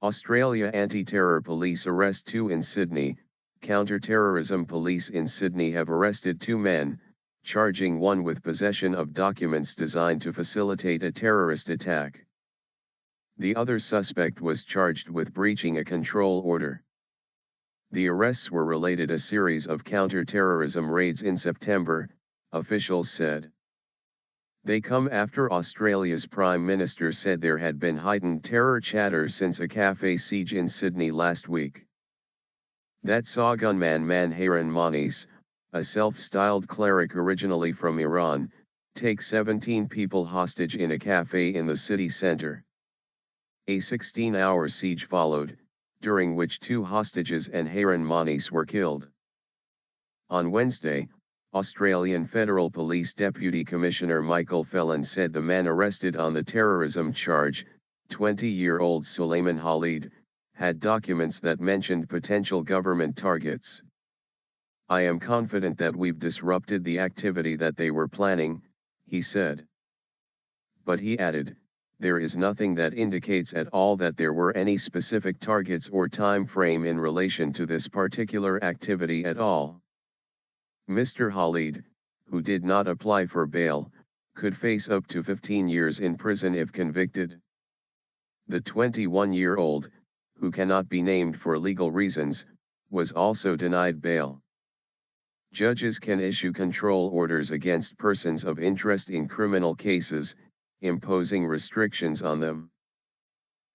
Australia anti-terror police arrest 2 in Sydney. Counter-terrorism police in Sydney have arrested 2 men, charging one with possession of documents designed to facilitate a terrorist attack. The other suspect was charged with breaching a control order. The arrests were related a series of counter-terrorism raids in September, officials said. They come after Australia's Prime Minister said there had been heightened terror chatter since a cafe siege in Sydney last week. That saw gunman Man Haron Monis, a self-styled cleric originally from Iran, take 17 people hostage in a cafe in the city centre. A 16-hour siege followed, during which 2 hostages and Haron Monis were killed. On Wednesday, Australian Federal Police Deputy Commissioner Michael Phelan said the man arrested on the terrorism charge, 20-year-old Sulaiman Khalid, had documents that mentioned potential government targets. "I am confident that we've disrupted the activity that they were planning," he said. But he added, "There is nothing that indicates at all that there were any specific targets or time frame in relation to this particular activity at all." Mr. Khalid, who did not apply for bail, could face up to 15 years in prison if convicted. The 21-year-old, who cannot be named for legal reasons, was also denied bail. Judges can issue control orders against persons of interest in criminal cases, imposing restrictions on them.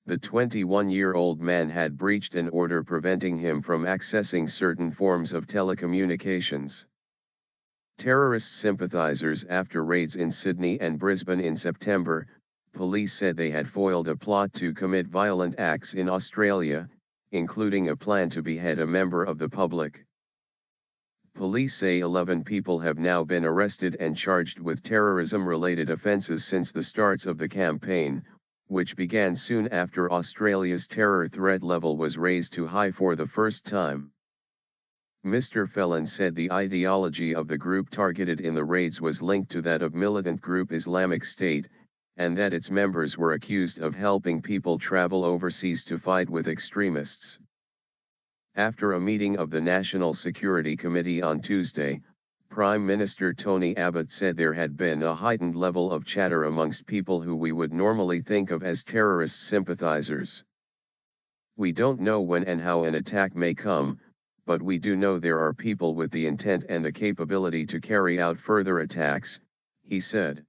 The 21-year-old man had breached an order preventing him from accessing certain forms of telecommunications. Terrorist sympathizers after raids in Sydney and Brisbane in September, police said they had foiled a plot to commit violent acts in Australia, including a plan to behead a member of the public. Police say 11 people have now been arrested and charged with terrorism-related offences since the starts of the campaign, which began soon after Australia's terror threat level was raised to high for the first time. Mr. Phelan said the ideology of the group targeted in the raids was linked to that of militant group Islamic State, and that its members were accused of helping people travel overseas to fight with extremists. After a meeting of the National Security Committee on Tuesday, Prime Minister Tony Abbott said there had been a heightened level of chatter amongst people who we would normally think of as terrorist sympathizers. "We don't know when and how an attack may come, but we do know there are people with the intent and the capability to carry out further attacks," he said.